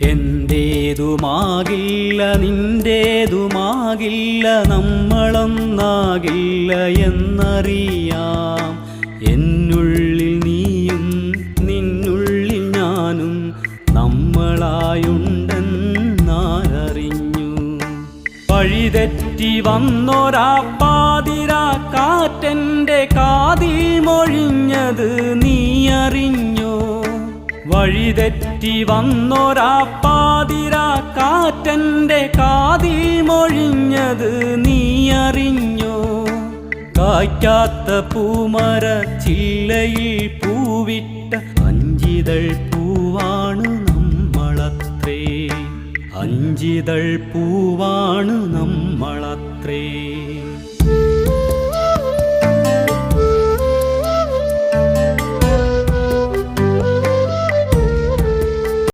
എന്റേതുമാകില്ല നിന്റേതുമാകില്ല നമ്മളൊന്നാകില്ല എന്നറിയാം. എന്നുള്ളിൽ നീയും നിന്നുള്ളിൽ ഞാനും നമ്മളായുണ്ടെന്നാരറിഞ്ഞു. വഴിതെറ്റി വന്നൊരാ പാതിരാ കാറ്റെൻ്റെ കാതിൽ മൊഴിഞ്ഞത് നീ അറിഞ്ഞോ? വഴിതെറ്റി വന്നൊരാ പാതിരാ കാറ്റെൻ്റെ കാതിൽ മൊഴിഞ്ഞത് നീ അറിഞ്ഞോ? കായ്ക്കാത്ത പൂമരച്ചില്ലയിൽ പൂവിട്ട അഞ്ചിതൾ പൂവാണ് നമ്മളത്രേ. അഞ്ചിതൾ പൂവാണ് നമ്മളത്രേ.